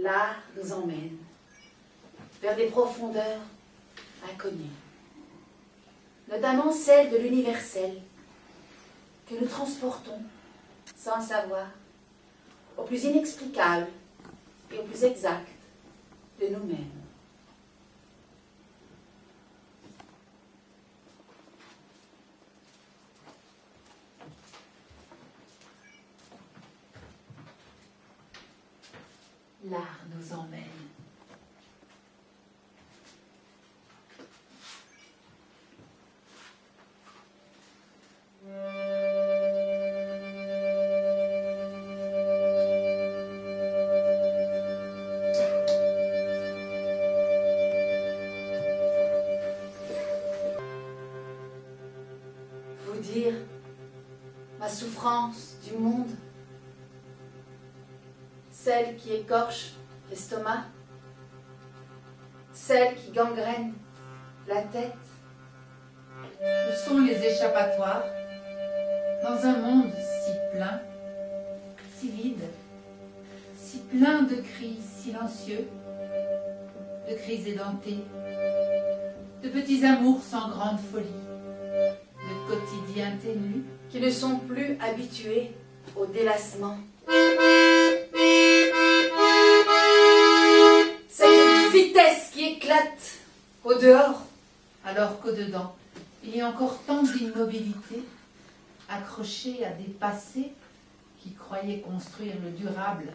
l'art nous emmène vers des profondeurs inconnues, notamment celles de l'universel, que nous transportons, sans le savoir, au plus inexplicable et au plus exact de nous-mêmes. L'art nous emmène. Vous dire ma souffrance du monde, celle qui écorche l'estomac, celle qui gangrène la tête. Où sont les échappatoires dans un monde si plein, si vide, si plein de cris silencieux, de cris édentés, de petits amours sans grande folie, de quotidiens ténus qui ne sont plus habitués au délassement. Cette vitesse qui éclate au dehors, alors qu'au-dedans, il y a encore tant d'immobilité, accrochée à des passés qui croyaient construire le durable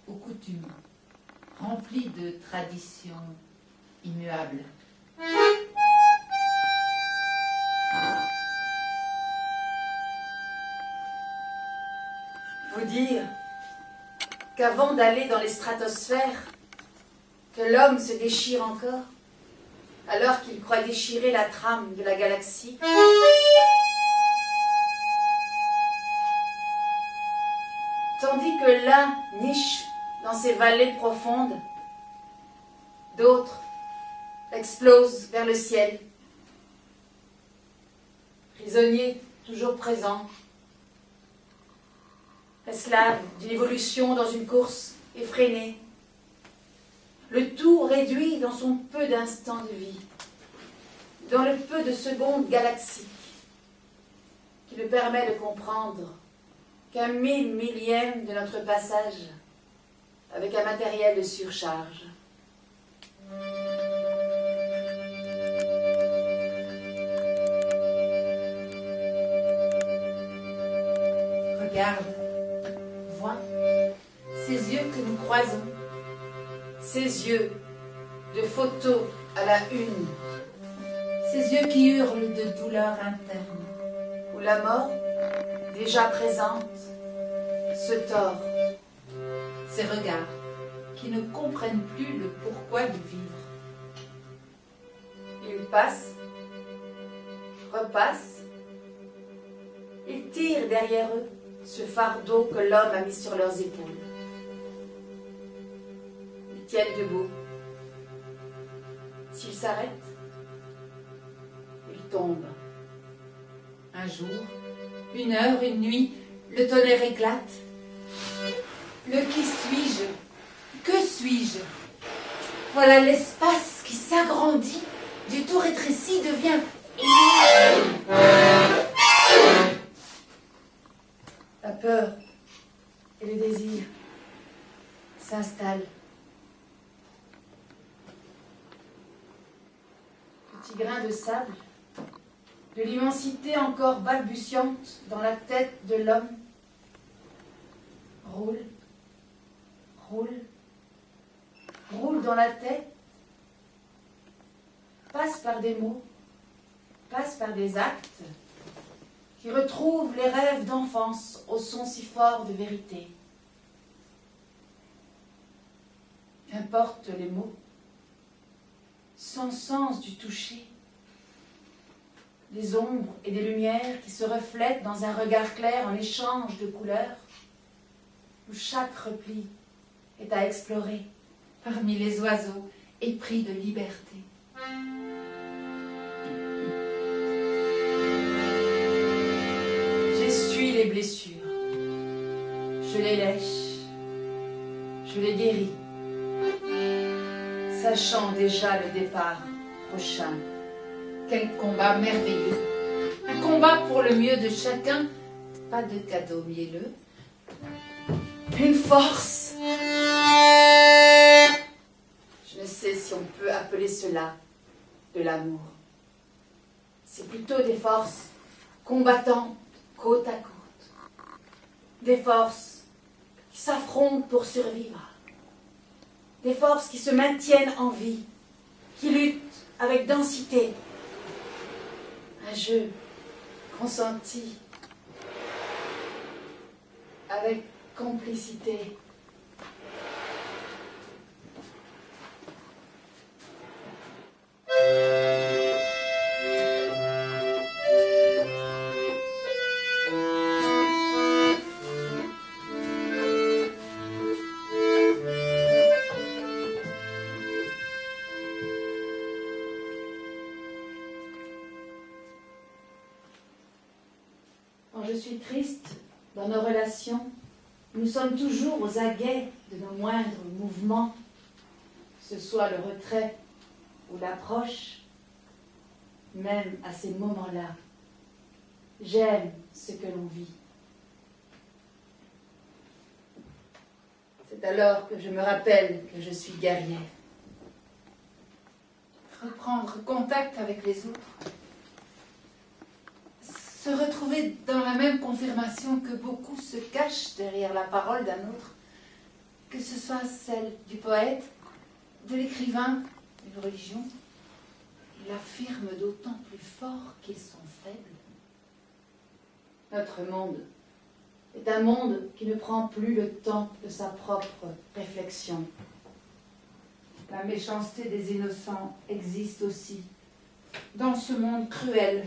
aux coutumes, remplis de traditions immuables. vous dire qu'avant d'aller dans les stratosphères, que l'homme se déchire encore, alors qu'il croit déchirer la trame de la galaxie. Tandis que l'un niche dans ses vallées profondes, d'autres explosent vers le ciel. Prisonniers toujours présents, esclaves d'une évolution dans une course effrénée, le tout réduit dans son peu d'instants de vie, dans le peu de secondes galaxiques qui le permet de comprendre qu'un 1000 millième de notre passage avec un matériel de surcharge. Regarde, vois, ces yeux que nous croisons, Ces yeux de photos à la une, ces yeux qui hurlent de douleur interne, où la mort, déjà présente, se tord. ces regards qui ne comprennent plus le pourquoi du vivre. Ils passent, repassent, ils tirent derrière eux ce fardeau que l'homme a mis sur leurs épaules. Ils tiennent debout. S'ils s'arrêtent, ils tombent. Un jour, une heure, une nuit, le tonnerre éclate. Le qui suis-je? Que suis-je? Voilà l'espace qui s'agrandit, du tout rétréci devient... La peur et le désir s'installent. Petit grain de sable, de l'immensité encore balbutiante dans la tête de l'homme, roule, roule, roule dans la tête, passe par des mots, passe par des actes, qui retrouvent les rêves d'enfance au son si fort de vérité. Qu'importe les mots, sans sens du toucher, des ombres et des lumières qui se reflètent dans un regard clair en échange de couleurs, où chaque repli est à explorer. Parmi les oiseaux épris de liberté. J'essuie les blessures, je les lèche, je les guéris, sachant déjà le départ prochain. Quel combat merveilleux! Un combat pour le mieux de chacun, pas de cadeau mielleux. Une force. Je ne sais si on peut appeler cela de l'amour. C'est plutôt des forces combattantes côte à côte. Des forces qui s'affrontent pour survivre. Des forces qui se maintiennent en vie, qui luttent avec densité. Un jeu consenti avec complicité. Quand je suis triste dans nos relations, nous sommes toujours aux aguets de nos moindres mouvements, que ce soit le retrait ou l'approche. Même à ces moments-là, j'aime ce que l'on vit. C'est alors que je me rappelle que je suis guerrière. Reprendre contact avec les autres. Se retrouver dans la même confirmation que beaucoup se cachent derrière la parole d'un autre, que ce soit celle du poète, de l'écrivain, d'une religion. Il affirme d'autant plus fort qu'ils sont faibles. Notre monde est un monde qui ne prend plus le temps de sa propre réflexion. La méchanceté des innocents existe aussi dans ce monde cruel,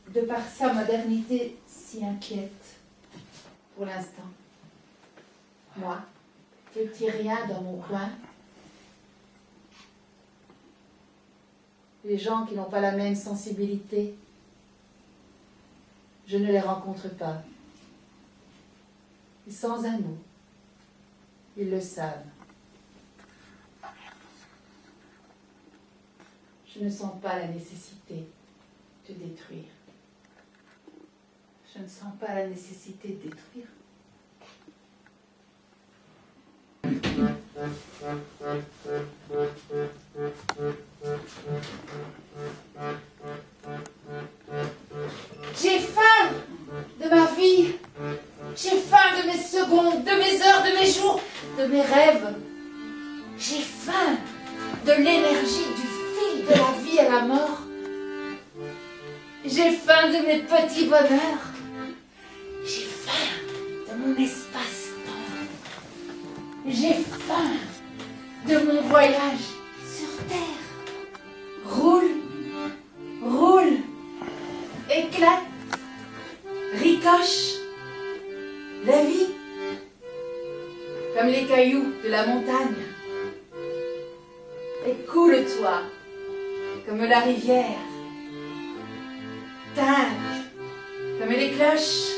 de par sa modernité si inquiète. Pour l'instant, moi, petit rien dans mon coin, les gens qui n'ont pas la même sensibilité, je ne les rencontre pas. Et sans un mot, ils le savent. Je ne sens pas la nécessité de détruire. Je ne sens pas la nécessité de détruire. J'ai faim de ma vie. J'ai faim de mes secondes, de mes heures, de mes jours, de mes rêves. J'ai faim de l'énergie du fil de la vie à la mort. J'ai faim de mes petits bonheurs. J'ai faim de mon espace-temps. J'ai faim de mon voyage sur Terre. Roule, roule, éclate, ricoche, la vie, comme les cailloux de la montagne. Écoule-toi, comme la rivière. Tingle, comme les cloches.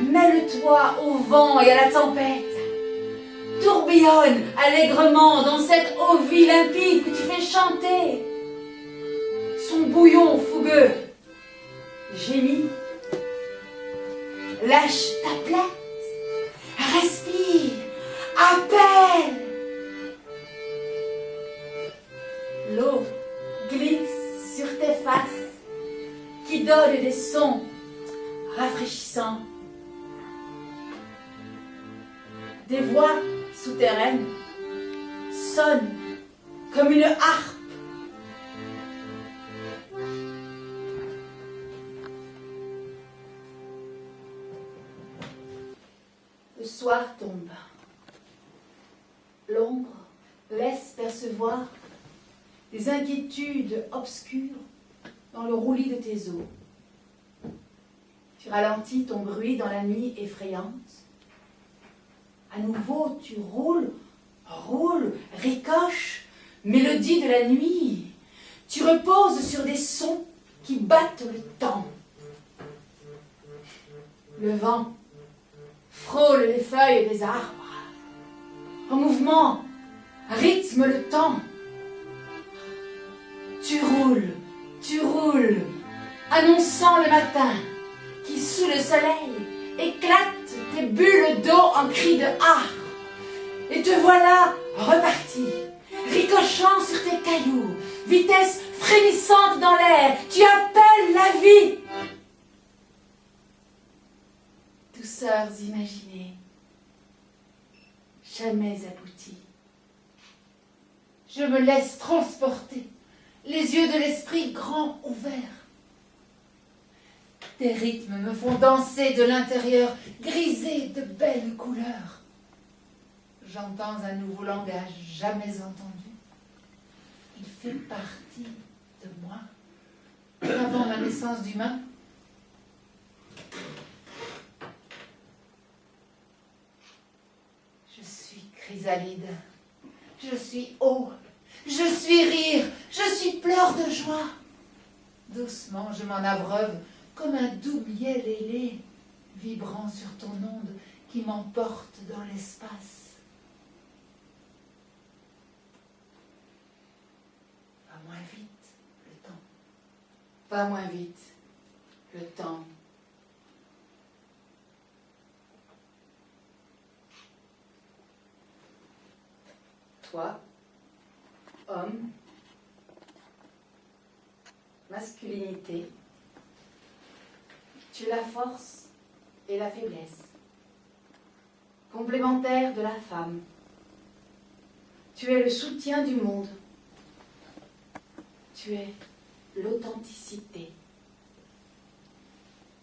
Mêle-toi au vent et à la tempête. Tourbillonne allègrement dans cette eau-vie limpide que tu fais chanter. Son bouillon fougueux gémit. Lâche ta plainte. Respire. Appelle. L'eau glisse sur tes faces qui donnent des sons rafraîchissants. Des voix souterraines sonnent comme une harpe. Le soir tombe. L'ombre laisse percevoir des inquiétudes obscures dans le roulis de tes os. Tu ralentis ton bruit dans la nuit effrayante. À nouveau, tu roules, ricoches, mélodie de la nuit. Tu reposes sur des sons qui battent le temps. Le vent frôle les feuilles des arbres. En mouvement, rythme le temps. Tu roules, annonçant le matin qui, sous le soleil, éclate tes bulles d'eau en cris de ah. Et te voilà reparti, ricochant sur tes cailloux, vitesse frémissante dans l'air, tu appelles la vie. Douceurs imaginées, jamais abouties. Je me laisse transporter, les yeux de l'esprit grands ouverts. Tes rythmes me font danser de l'intérieur, grisés de belles couleurs. J'entends un nouveau langage jamais entendu. Il fait partie de moi, avant ma naissance d'humain. Je suis chrysalide, je suis eau, je suis rire, je suis pleurs de joie. Doucement, je m'en abreuve comme un doux miel ailé, vibrant sur ton onde qui m'emporte dans l'espace. Va moins vite, le temps. Va moins vite, le temps. Toi, homme, masculinité, tu es la force et la faiblesse, complémentaire de la femme. Tu es le soutien du monde. Tu es l'authenticité.